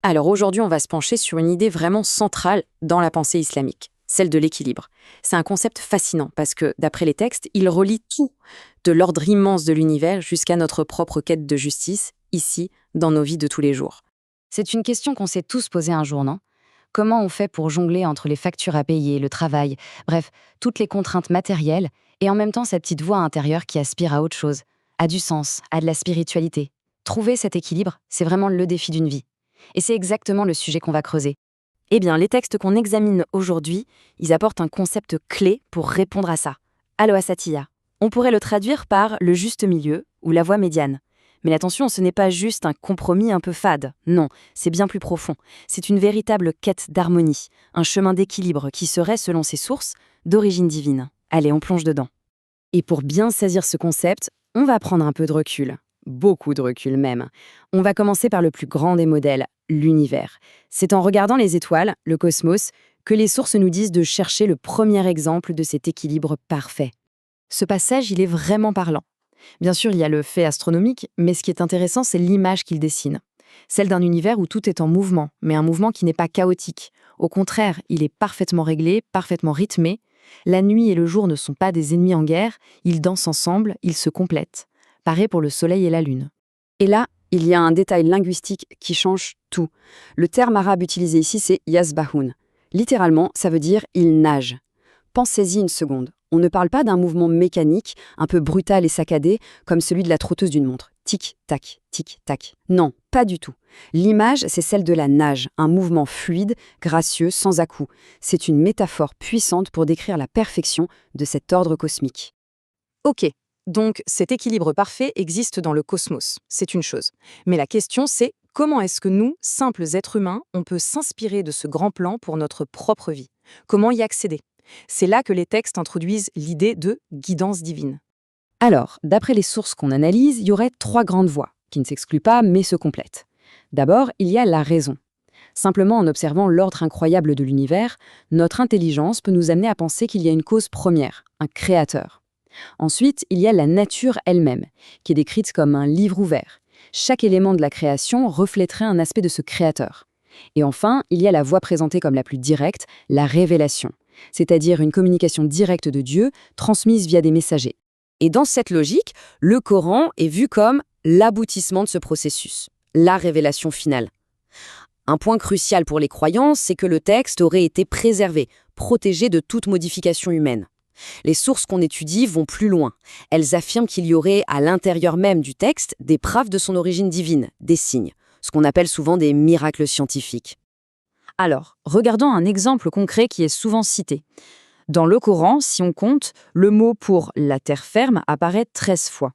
Alors aujourd'hui, on va se pencher sur une idée vraiment centrale dans la pensée islamique, celle de l'équilibre. C'est un concept fascinant parce que, d'après les textes, il relie tout, de l'ordre immense de l'univers jusqu'à notre propre quête de justice, ici, dans nos vies de tous les jours. C'est une question qu'on s'est tous posée un jour, non? Comment on fait pour jongler entre les factures à payer, le travail, bref, toutes les contraintes matérielles, et en même temps cette petite voix intérieure qui aspire à autre chose, à du sens, à de la spiritualité. Trouver cet équilibre, c'est vraiment le défi d'une vie. Et c'est exactement le sujet qu'on va creuser. Eh bien, les textes qu'on examine aujourd'hui, ils apportent un concept clé pour répondre à ça. Al-Wasatiyya. On pourrait le traduire par le juste milieu ou la voie médiane. Mais attention, ce n'est pas juste un compromis un peu fade. Non, c'est bien plus profond. C'est une véritable quête d'harmonie, un chemin d'équilibre qui serait, selon ses sources, d'origine divine. Allez, on plonge dedans. Et pour bien saisir ce concept, on va prendre un peu de recul. Beaucoup de recul même. On va commencer par le plus grand des modèles, l'univers. C'est en regardant les étoiles, le cosmos, que les sources nous disent de chercher le premier exemple de cet équilibre parfait. Ce passage, il est vraiment parlant. Bien sûr, il y a le fait astronomique, mais ce qui est intéressant, c'est l'image qu'il dessine. Celle d'un univers où tout est en mouvement, mais un mouvement qui n'est pas chaotique. Au contraire, il est parfaitement réglé, parfaitement rythmé. La nuit et le jour ne sont pas des ennemis en guerre, ils dansent ensemble, ils se complètent. Pareil pour le soleil et la lune. Et là, il y a un détail linguistique qui change tout. Le terme arabe utilisé ici, c'est yasbahoun. Littéralement, ça veut dire « il nage ». Pensez-y une seconde. On ne parle pas d'un mouvement mécanique, un peu brutal et saccadé, comme celui de la trotteuse d'une montre. Tic-tac, tic-tac. Non, pas du tout. L'image, c'est celle de la nage, un mouvement fluide, gracieux, sans à-coups. C'est une métaphore puissante pour décrire la perfection de cet ordre cosmique. Ok, donc cet équilibre parfait existe dans le cosmos, c'est une chose. Mais la question c'est comment est-ce que nous, simples êtres humains, on peut s'inspirer de ce grand plan pour notre propre vie? Comment y accéder? C'est là que les textes introduisent l'idée de guidance divine. Alors, d'après les sources qu'on analyse, il y aurait 3 grandes voies, qui ne s'excluent pas mais se complètent. D'abord, il y a la raison. Simplement en observant l'ordre incroyable de l'univers, notre intelligence peut nous amener à penser qu'il y a une cause première, un créateur. Ensuite, il y a la nature elle-même, qui est décrite comme un livre ouvert. Chaque élément de la création reflèterait un aspect de ce créateur. Et enfin, il y a la voie présentée comme la plus directe, la révélation, c'est-à-dire une communication directe de Dieu transmise via des messagers. Et dans cette logique, le Coran est vu comme l'aboutissement de ce processus, la révélation finale. Un point crucial pour les croyants, c'est que le texte aurait été préservé, protégé de toute modification humaine. Les sources qu'on étudie vont plus loin. Elles affirment qu'il y aurait à l'intérieur même du texte des preuves de son origine divine, des signes, ce qu'on appelle souvent des miracles scientifiques. Alors, regardons un exemple concret qui est souvent cité. Dans le Coran, si on compte, le mot pour la terre ferme apparaît 13 fois.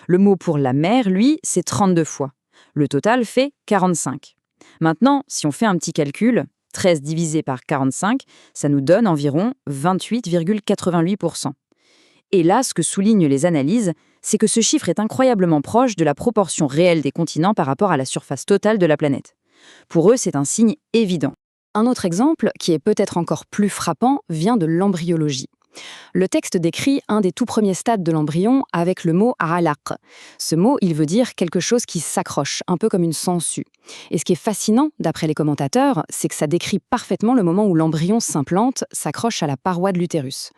Le mot pour la mer, lui, c'est 32 fois. Le total fait 45. Maintenant, si on fait un petit calcul, 13 divisé par 45, ça nous donne environ 28,88%. Et là, ce que soulignent les analyses, c'est que ce chiffre est incroyablement proche de la proportion réelle des continents par rapport à la surface totale de la planète. Pour eux, c'est un signe évident. Un autre exemple, qui est peut-être encore plus frappant, vient de l'embryologie. Le texte décrit un des tout premiers stades de l'embryon avec le mot alaq. Ce mot, il veut dire quelque chose qui s'accroche, un peu comme une sangsue. Et ce qui est fascinant, d'après les commentateurs, c'est que ça décrit parfaitement le moment où l'embryon s'implante, s'accroche à la paroi de l'utérus.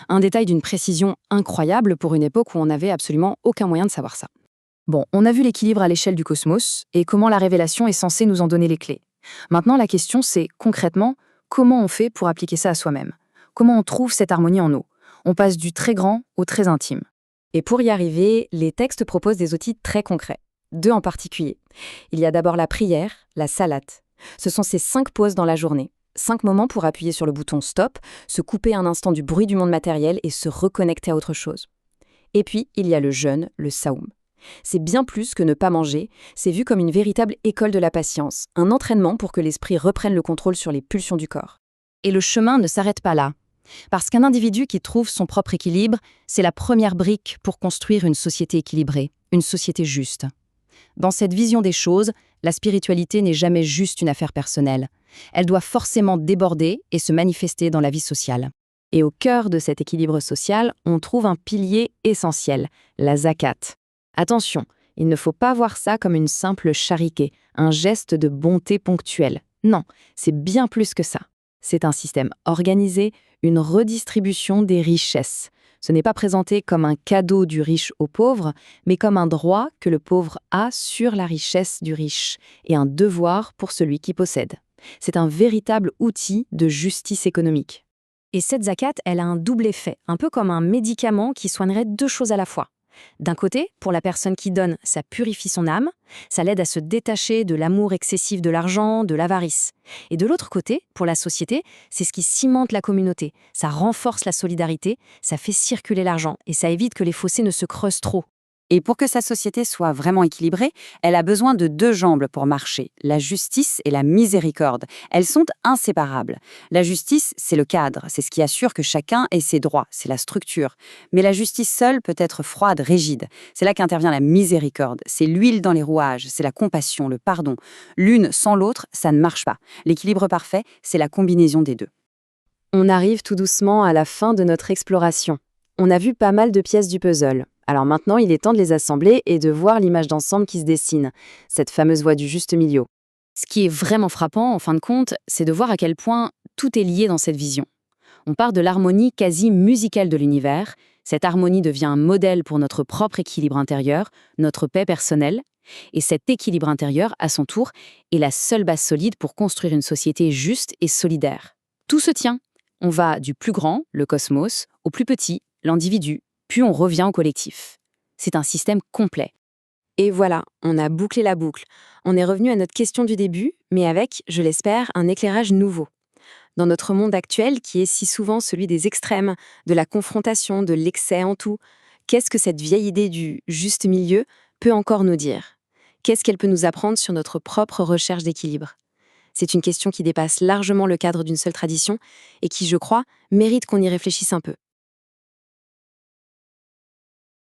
Un détail d'une précision incroyable pour une époque où on n'avait absolument aucun moyen de savoir ça. Bon, on a vu l'équilibre à l'échelle du cosmos et comment la révélation est censée nous en donner les clés. Maintenant, la question, c'est concrètement, comment on fait pour appliquer ça à soi-même? Comment on trouve cette harmonie en nous? On passe du très grand au très intime. Et pour y arriver, les textes proposent des outils très concrets. 2 en particulier. Il y a d'abord la prière, la salate. Ce sont ces 5 pauses dans la journée. 5 moments pour appuyer sur le bouton stop, se couper un instant du bruit du monde matériel et se reconnecter à autre chose. Et puis, il y a le jeûne, le saoum. C'est bien plus que ne pas manger, c'est vu comme une véritable école de la patience, un entraînement pour que l'esprit reprenne le contrôle sur les pulsions du corps. Et le chemin ne s'arrête pas là. Parce qu'un individu qui trouve son propre équilibre, c'est la première brique pour construire une société équilibrée, une société juste. Dans cette vision des choses, la spiritualité n'est jamais juste une affaire personnelle. Elle doit forcément déborder et se manifester dans la vie sociale. Et au cœur de cet équilibre social, on trouve un pilier essentiel, la zakat. Attention, Il ne faut pas voir ça comme une simple charité, un geste de bonté ponctuel. Non, c'est bien plus que ça. C'est un système organisé, une redistribution des richesses. Ce n'est pas présenté comme un cadeau du riche au pauvre, mais comme un droit que le pauvre a sur la richesse du riche et un devoir pour celui qui possède. C'est un véritable outil de justice économique. Et cette zakat, elle a un double effet, un peu comme un médicament qui soignerait deux choses à la fois. D'un côté, pour la personne qui donne, ça purifie son âme, ça l'aide à se détacher de l'amour excessif de l'argent, de l'avarice. Et de l'autre côté, pour la société, c'est ce qui cimente la communauté, ça renforce la solidarité, ça fait circuler l'argent et ça évite que les fossés ne se creusent trop. Et pour que sa société soit vraiment équilibrée, elle a besoin de deux jambes pour marcher, la justice et la miséricorde. Elles sont inséparables. La justice, c'est le cadre, c'est ce qui assure que chacun ait ses droits, c'est la structure. Mais la justice seule peut être froide, rigide. C'est là qu'intervient la miséricorde, c'est l'huile dans les rouages, c'est la compassion, le pardon. L'une sans l'autre, ça ne marche pas. L'équilibre parfait, c'est la combinaison des deux. On arrive tout doucement à la fin de notre exploration. On a vu pas mal de pièces du puzzle. Alors maintenant, il est temps de les assembler et de voir l'image d'ensemble qui se dessine, cette fameuse voie du juste milieu. Ce qui est vraiment frappant, en fin de compte, c'est de voir à quel point tout est lié dans cette vision. On part de l'harmonie quasi musicale de l'univers, cette harmonie devient un modèle pour notre propre équilibre intérieur, notre paix personnelle, et cet équilibre intérieur, à son tour, est la seule base solide pour construire une société juste et solidaire. Tout se tient. On va du plus grand, le cosmos, au plus petit, l'individu, puis on revient au collectif. C'est un système complet. Et voilà, on a bouclé la boucle. On est revenu à notre question du début, mais avec, je l'espère, un éclairage nouveau. Dans notre monde actuel, qui est si souvent celui des extrêmes, de la confrontation, de l'excès en tout, qu'est-ce que cette vieille idée du juste milieu peut encore nous dire? Qu'est-ce qu'elle peut nous apprendre sur notre propre recherche d'équilibre? C'est une question qui dépasse largement le cadre d'une seule tradition et qui, je crois, mérite qu'on y réfléchisse un peu.